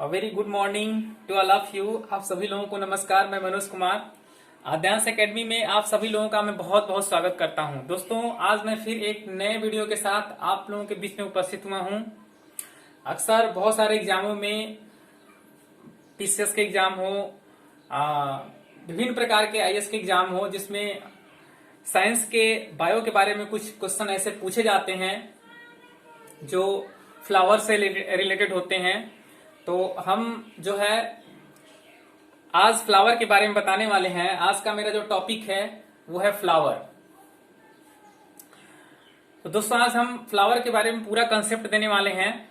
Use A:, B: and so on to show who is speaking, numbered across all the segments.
A: Very good morning to all of you. आप सभी लोगों को नमस्कार। मैं मनोज कुमार आद्यांश एकेडमी में आप सभी लोगों का मैं बहुत बहुत स्वागत करता हूं। दोस्तों, आज मैं फिर एक नए वीडियो के साथ आप लोगों के बीच में उपस्थित हुआ हूं। अक्सर बहुत सारे एग्जामों में टीसीएस के एग्जाम हो, विभिन्न प्रकार के आईएएस के एग्जाम हो, जिसमें साइंस के बायो के बारे में कुछ क्वेश्चन ऐसे पूछे जाते हैं जो फ्लावर से रिलेटेड होते हैं। तो हम जो है आज फ्लावर के बारे में बताने वाले हैं। आज का मेरा जो टॉपिक है वो है फ्लावर। तो दोस्तों, आज हम फ्लावर के बारे में पूरा कंसेप्ट देने वाले हैं।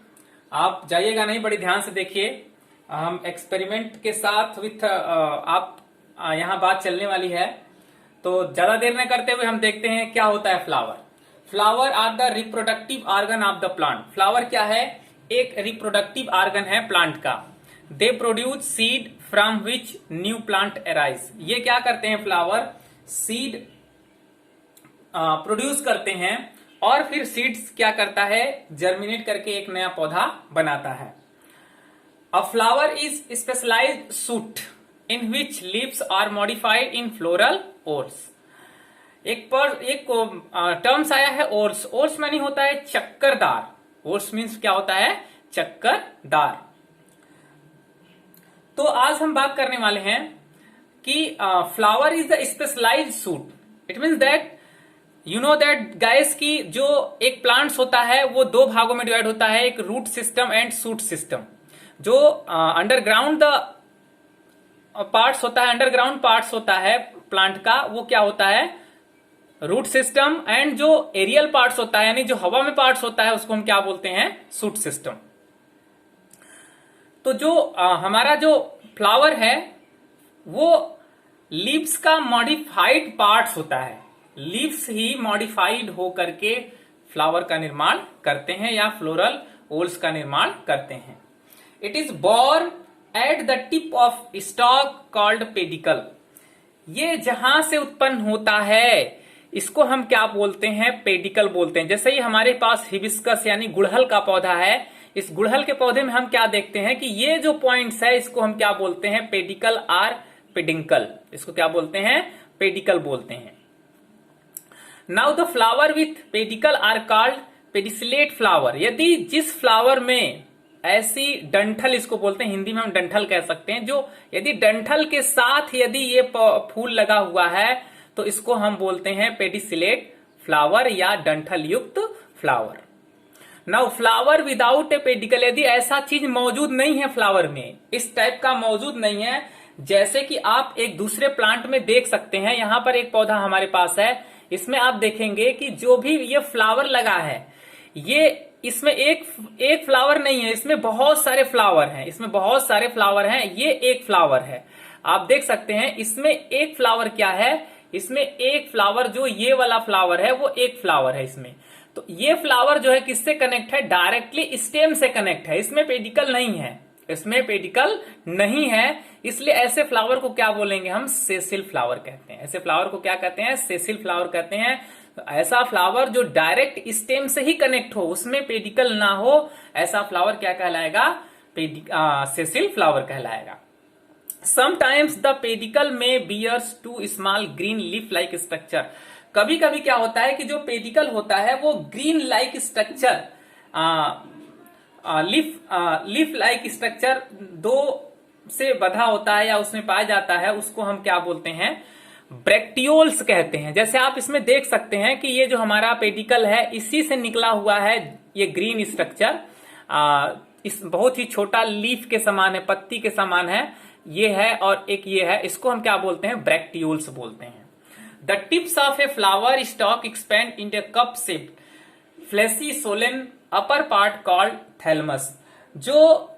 A: आप जाइएगा नहीं, बड़ी ध्यान से देखिए। हम एक्सपेरिमेंट के साथ विथ आप यहाँ बात चलने वाली है। तो ज्यादा देर न करते हुए हम देखते हैं क्या होता है flower. Flower are the reproductive organ of the plant. Flower क्या है? एक रिप्रोडक्टिव ऑर्गन है प्लांट का। They produce seed from which new plant arise. ये क्या करते हैं? फ्लावर सीड प्रोड्यूस करते हैं और फिर सीड्स क्या करता है? जर्मिनेट करके एक नया पौधा बनाता है। A flower is specialised shoot in which leaves are modified in floral whorls. एक टर्म्स आया है ओर्स। ओर्स मानी होता है चक्करदार। ओर्स मीन्स क्या होता है? चक्करदार। तो आज हम बात करने वाले हैं कि flower is the specialised shoot. It means that you know that guys की जो एक प्लांट्स होता है वो दो भागों में डिवाइड होता है, एक root system and shoot system. जो अंडरग्राउंड द पार्ट्स होता है, अंडरग्राउंड पार्ट्स होता है प्लांट का, वो क्या होता है? Root system. एंड जो एरियल पार्ट्स होता है, यानी जो हवा में पार्ट्स होता है, उसको हम क्या बोलते हैं? Shoot system. तो जो हमारा जो फ्लावर है वो लीव्स का मॉडिफाइड पार्ट्स होता है। लीव्स ही मॉडिफाइड हो करके फ्लावर का निर्माण करते हैं या फ्लोरल ओल्स का निर्माण करते हैं। It is born at the tip of stalk called pedicel. ये जहां से उत्पन्न होता है इसको हम क्या बोलते हैं? पेडिकल बोलते हैं। जैसे ही हमारे पास हिबिस्कस यानी गुड़हल का पौधा है, इस गुड़हल के पौधे में हम क्या देखते हैं कि ये जो पॉइंट्स है इसको हम क्या बोलते हैं? Pedicle or peduncle. इसको क्या बोलते हैं? पेडिकल बोलते हैं। Now the flower with pedicle are called pedicellate flower. यदि जिस फ्लावर में ऐसी डंठल, इसको बोलते हैं हिंदी में हम डंठल कह सकते हैं, जो यदि डंठल के साथ यदि ये फूल लगा हुआ है तो इसको हम बोलते हैं पेडिसिलेट फ्लावर या डंठल युक्त फ्लावर। नाउ फ्लावर विदाउट ए पेडिकल, यदि ऐसा चीज मौजूद नहीं है फ्लावर में, इस टाइप का मौजूद नहीं है, जैसे कि आप एक दूसरे प्लांट में देख सकते हैं। यहां पर एक पौधा हमारे पास है, इसमें आप देखेंगे कि जो भी ये फ्लावर लगा है, ये इसमें एक फ्लावर नहीं है, इसमें बहुत सारे फ्लावर हैं। इसमें बहुत सारे फ्लावर हैं, ये एक फ्लावर है। आप देख सकते हैं इसमें एक फ्लावर क्या है? इसमें एक फ्लावर, जो ये वाला फ्लावर है वो एक फ्लावर है इसमें। तो ये फ्लावर जो है किससे कनेक्ट है? डायरेक्टली स्टेम से कनेक्ट है। इसमें पेडिकल नहीं है, इसमें पेडिकल नहीं है। इसलिए ऐसे फ्लावर को क्या बोलेंगे हम? सेसिल फ्लावर कहते हैं। ऐसे फ्लावर को क्या कहते हैं? सेसिल फ्लावर कहते हैं। तो ऐसा फ्लावर जो डायरेक्ट स्टेम से ही कनेक्ट हो, उसमें पेडिकल ना हो, ऐसा फ्लावर क्या कहलाएगा? सेसिल फ्लावर कहलाएगा। Sometimes the pedicle may bears two small green leaf-like structure। कभी कभी क्या होता है कि जो पेडिकल होता है वो green like structure, leaf like structure दो से बधा होता है या उसमें पाया जाता है, उसको हम क्या बोलते हैं? ब्रैक्टियोल्स कहते हैं। जैसे आप इसमें देख सकते हैं कि ये जो हमारा पेडिकल है इसी से निकला हुआ है ये ग्रीन स्ट्रक्चर। इस बहुत ही छोटा लीफ के समान है, पत्ती के समान है, ये है और एक ये है। इसको हम क्या बोलते हैं? ब्रैक्टियोल्स बोलते हैं। The tips of a flower stalk expand in a cup shaped fleshy swollen upper part called thalamus. जो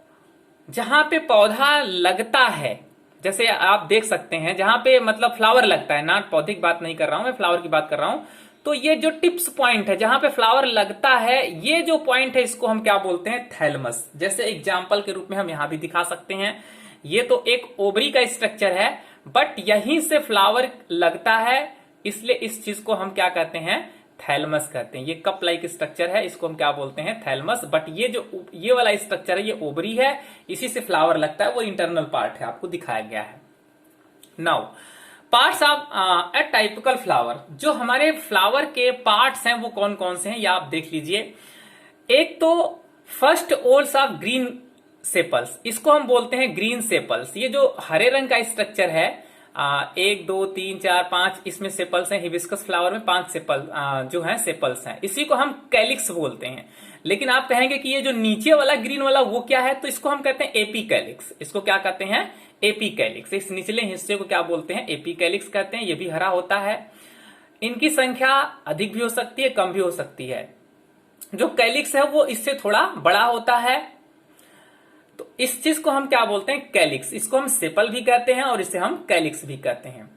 A: जहां पे पौधा लगता है, जैसे आप देख सकते हैं जहां पे मतलब फ्लावर लगता है ना, पौधे की बात नहीं कर रहा हूं मैं, फ्लावर की बात कर रहा हूं। तो ये जो टिप्स पॉइंट है जहां पे फ्लावर लगता है, ये जो पॉइंट है इसको हम क्या बोलते हैं? थैलमस। जैसे एग्जाम्पल के रूप में हम यहां भी दिखा सकते हैं। ये तो एक ओवरी का स्ट्रक्चर है, बट यहीं से फ्लावर लगता है, इसलिए इस चीज को हम क्या कहते हैं? थैलमस कहते हैं। ये कप लाइक स्ट्रक्चर है, इसको हम क्या बोलते हैं, थैलमस। बट ये वाला स्ट्रक्चर है, ये ओवरी है, इसी से फ्लावर लगता है, वो इंटरनल पार्ट है, आपको दिखाया गया है। Now parts of A typical flower, जो हमारे फ्लावर के पार्ट्स हैं वो कौन कौन से हैं, ये आप देख लीजिए। एक तो फर्स्ट ओल्स ऑफ ग्रीन सेपल्स, इसको हम बोलते हैं ग्रीन सेपल्स। ये जो हरे रंग का स्ट्रक्चर है, 1 2 3 4 5 इसमें सेपल्स हैं। हिबिस्कस फ्लावर में 5 सेपल जो है सेपल्स हैं, इसी को हम कैलिक्स बोलते हैं। लेकिन आप कहेंगे कि ये जो नीचे वाला ग्रीन वाला वो क्या है, तो इसको हम कहते हैं एपीकैलिक्स। इसको क्या कहते हैं, एपीकैलिक्स। इस निचले हिस्से को क्या बोलते हैं, एपीकैलिक्स कहते हैं। ये भी हरा होता है। इनकी संख्या अधिक भी हो सकती है, कम भी हो सकती है। जो कैलिक्स है वो इससे थोड़ा बड़ा होता है, तो इस चीज को हम क्या बोलते हैं, कैलिक्स। इसको हम सेपल भी कहते हैं और इसे हम कैलिक्स भी कहते हैं।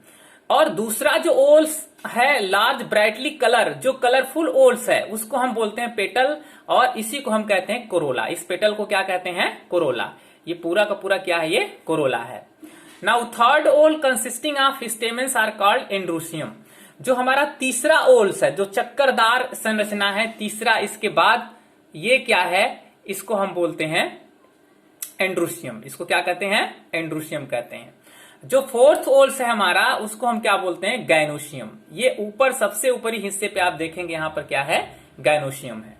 A: और दूसरा जो ओल्स है, लार्ज ब्राइटली कलर, जो कलरफुल ओल्स है, उसको हम बोलते हैं पेटल, और इसी को हम कहते हैं कोरोला। इस पेटल को क्या कहते हैं, कोरोला। ये पूरा का पूरा क्या है, ये कोरोला है। Now third whorl consisting of stamens are called androecium. जो हमारा तीसरा ओल्स है, जो चक्करदार संरचना है, तीसरा इसके बाद ये क्या है, इसको हम बोलते हैं एंड्रोसियम। इसको क्या कहते हैं, एंड्रोसियम कहते हैं। जो फोर्थ ओल्स है हमारा, उसको हम क्या बोलते हैं, गायनोसियम। ये ऊपर सबसे ऊपरी हिस्से पे आप देखेंगे यहां पर क्या है, गायनोसियम है।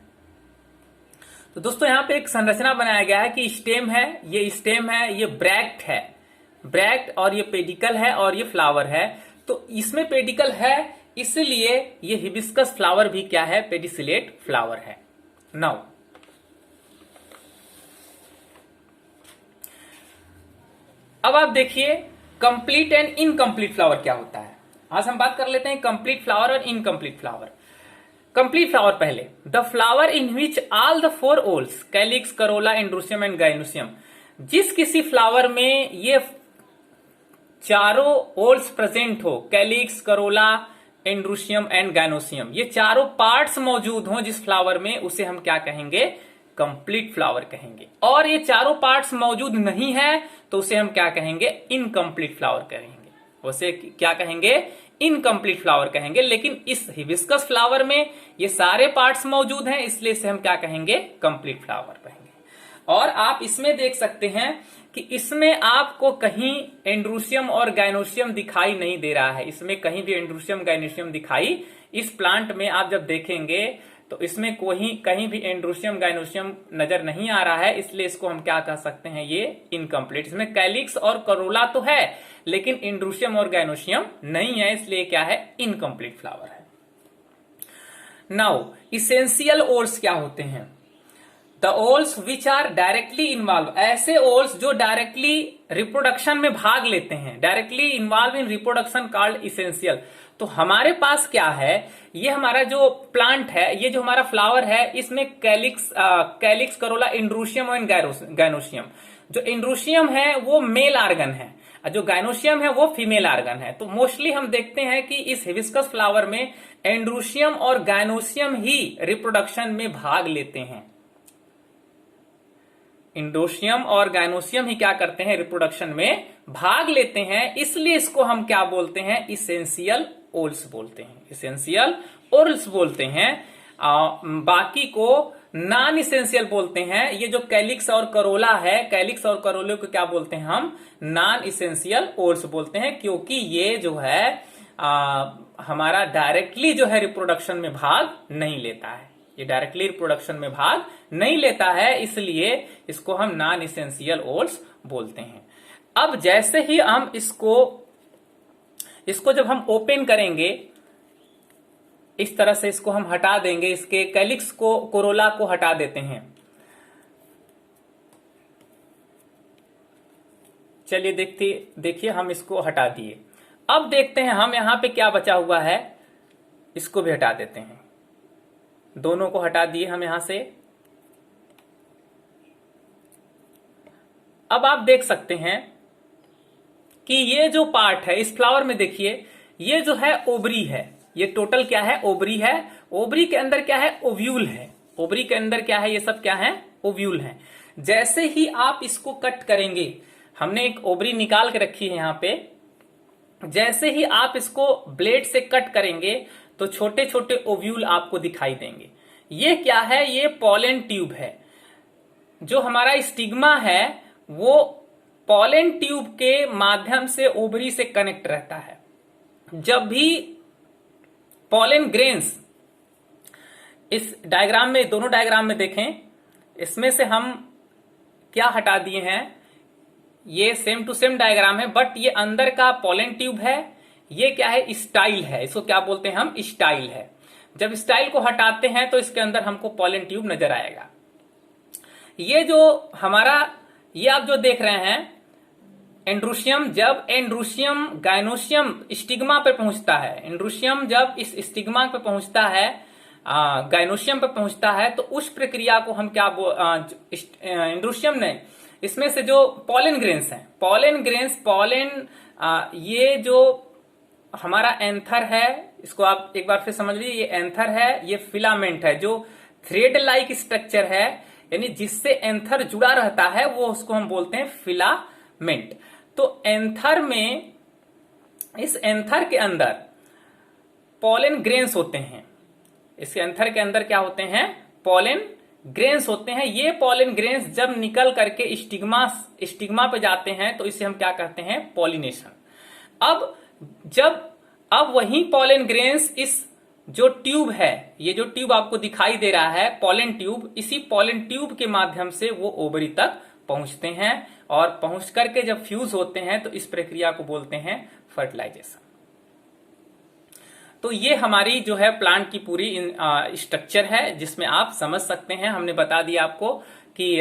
A: तो दोस्तों यहां पे एक संरचना बनाया गया है कि स्टेम है, ये स्टेम है, ये ब्रैक्ट है, ब्रैक्ट, और ये पेडिकल है, और ये फ्लावर है। तो इसमें पेडिकल है, इसलिए ये हिबिस्कस फ्लावर भी क्या है, पेडिसिलेट फ्लावर है। नाउ अब आप देखिए कंप्लीट एंड इनकम्प्लीट फ्लावर क्या होता है। आज हम बात कर लेते हैं कंप्लीट फ्लावर और इनकम्प्लीट फ्लावर। कंप्लीट फ्लावर पहले, the flower in which all the 4 whorls, calyx, corolla, androecium and gynoecium. जिस किसी फ्लावर में ये चारों ओल्स प्रेजेंट हो, calyx, corolla, androecium and gynoecium, ये चारों पार्ट्स मौजूद हो जिस फ्लावर में, उसे हम क्या कहेंगे, कंप्लीट फ्लावर कहेंगे। और ये चारों पार्ट्स मौजूद नहीं है तो उसे हम क्या कहेंगे, इनकम्प्लीट फ्लावर कहेंगे। उसे क्या कहेंगे, इनकम्प्लीट फ्लावर कहेंगे। लेकिन इस हिबिस्कस फ्लावर में ये सारे पार्ट्स मौजूद हैं, इसलिए इसे हम क्या कहेंगे, कंप्लीट फ्लावर कहेंगे। और आप इसमें देख सकते हैं कि इसमें आपको कहीं एंड्रोसियम और गायनोसियम दिखाई नहीं दे रहा है। इसमें कहीं भी एंड्रोसियम गायनोसियम दिखाई, इस प्लांट में आप जब देखेंगे तो इसमें कहीं भी एंड्रोसियम गायनोसियम नजर नहीं आ रहा है, इसलिए इसको हम क्या कह सकते हैं, ये इनकम्प्लीट। इसमें कैलिक्स और करोला तो है लेकिन एंड्रोसियम और गायनोसियम नहीं है, इसलिए क्या है, इनकम्प्लीट फ्लावर है। नाउ इसेंशियल ओल्स क्या होते हैं, the whorls which are directly involve, ऐसे ओल्स जो डायरेक्टली रिप्रोडक्शन में भाग लेते हैं, directly involve in reproduction called essential. तो हमारे पास क्या है, ये हमारा जो प्लांट है, ये जो हमारा फ्लावर है, इसमें कैलिक्स, करोला, एंड्रोसियम और गायनोसियम। जो एंड्रोसियम है वो मेल आर्गन है, जो गायनोसियम है वो फीमेल आर्गन है। तो मोस्टली हम देखते हैं कि इस हिबिस्कस फ्लावर में एंड्रोसियम और गायनोसियम ही रिप्रोडक्शन में भाग लेते हैं। एंड्रोसियम और गायनोसियम ही क्या करते हैं, रिप्रोडक्शन में भाग लेते हैं, इसलिए इसको हम क्या बोलते हैं, इसेंशियल ओल्स बोलते हैं, इसेंशियल ओल्स बोलते हैं। बाकी को नॉन इसेंशियल बोलते हैं। ये जो कैलिक्स और करोला है, कैलिक्स और करोले को क्या बोलते हैं हम, नॉन इसेंशियल ओल्स बोलते हैं, क्योंकि ये जो है हमारा डायरेक्टली जो है रिप्रोडक्शन में भाग नहीं लेता है, ये डायरेक्टली रिप्रोडक्शन में भाग नहीं लेता है, इसलिए इसको हम नॉन इसेंशियल ओल्स बोलते हैं। अब जैसे ही हम इसको जब हम ओपन करेंगे, इस तरह से इसको हम हटा देंगे, इसके कैलिक्स को, कोरोला को हटा देते हैं। चलिए देखिए हम इसको हटा दिए। अब देखते हैं हम यहां पे क्या बचा हुआ है, इसको भी हटा देते हैं। दोनों को हटा दिए हम यहां से। अब आप देख सकते हैं कि ये जो पार्ट है इस फ्लावर में, देखिए ये जो है ओवरी है, ये टोटल क्या है, ओवरी है। ओवरी के अंदर क्या है, ओव्यूल है। ओवरी के अंदर क्या है, ये सब क्या है, ओव्यूल है। जैसे ही आप इसको कट करेंगे, हमने एक ओवरी निकाल के रखी है यहां पे, जैसे ही आप इसको ब्लेड से कट करेंगे तो छोटे छोटे ओव्यूल आपको दिखाई देंगे। ये क्या है? ये पॉलन ट्यूब है। जो हमारा स्टिग्मा है वो पॉलन ट्यूब के माध्यम से ओवरी से कनेक्ट रहता है। जब भी पॉलन ग्रेन्स, इस डायग्राम में, दोनों डायग्राम में देखें, इसमें से हम क्या हटा दिए हैं, ये सेम टू सेम डायग्राम है, बट ये अंदर का पॉलन ट्यूब है, ये क्या है? स्टाइल है। इसको क्या बोलते हैं हम? स्टाइल है। जब स्टाइल को हटाते हैं तो इसके अंदर हमको पॉलन ट्यूब नजर आएगा। ये जो हमारा, ये आप जो देख रहे हैं एंड्रोशियम, जब एंड्रोशियम गायनोशियम स्टिग्मा पे पहुंचता है, एंड्रोशियम जब इस स्टिग्मा पे पहुंचता है, गायनोशियम पे पहुंचता है, तो उस प्रक्रिया को हम क्या एंड्रोशियम ने, इसमें से जो पॉलन ग्रेन्स हैं, पॉलन ग्रेन्स, पॉलन, ये जो हमारा एंथर है, इसको आप एक बार फिर समझ लीजिए, ये एंथर है, ये फिलामेंट है, जो थ्रेड लाइक स्ट्रक्चर है, यानी जिससे एंथर जुड़ा रहता है, वो उसको हम बोलते हैं फिलामेंट। तो एंथर में, इस एंथर के अंदर पॉलन ग्रेन्स होते हैं। इस एंथर के अंदर क्या होते हैं? पॉलन ग्रेन्स होते हैं। ये पॉलन ग्रेन्स जब निकल करके स्टिग्मा पे जाते हैं तो इसे हम क्या कहते हैं? पॉलिनेशन। अब वही पॉलन ग्रेन्स, इस जो ट्यूब है, ये जो ट्यूब आपको दिखाई दे रहा है पॉलन ट्यूब, इसी पॉलन ट्यूब के माध्यम से वो ओवरी तक पहुंचते हैं, और पहुंच करके जब फ्यूज होते हैं तो इस प्रक्रिया को बोलते हैं फर्टिलाइजेशन। तो ये हमारी जो है प्लांट की पूरी स्ट्रक्चर है, जिसमें आप समझ सकते हैं। हमने बता दिया आपको कि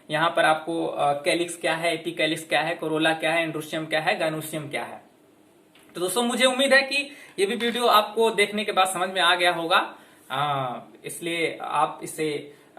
A: यहां पर आपको कैलिक्स क्या है, एपिकैलिक्स क्या है, कोरोला क्या है, एंड्रोशियम क्या है, गायनोशियम क्या है। तो दोस्तों मुझे उम्मीद है कि ये भी वीडियो आपको देखने के बाद समझ में आ गया होगा। इसलिए आप इसे,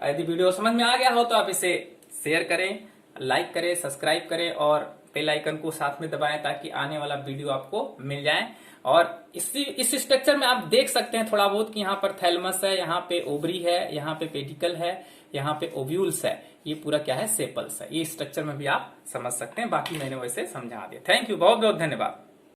A: यदि वीडियो समझ में आ गया हो तो आप इसे शेयर करें, लाइक करें, सब्सक्राइब करें और बेल आइकन को साथ में दबाएं, ताकि आने वाला वीडियो आपको मिल जाए। और इस स्ट्रक्चर में आप देख सकते हैं थोड़ा बहुत कि यहाँ पर थैलमस है, यहाँ पे ओवरी है, यहाँ पे पेडिकल है, यहाँ पे ओव्यूल्स है, ये पूरा क्या है? सेपल्स है। ये स्ट्रक्चर में भी आप समझ सकते हैं। बाकी मैंने वैसे समझा दिया। थैंक यू, बहुत बहुत धन्यवाद।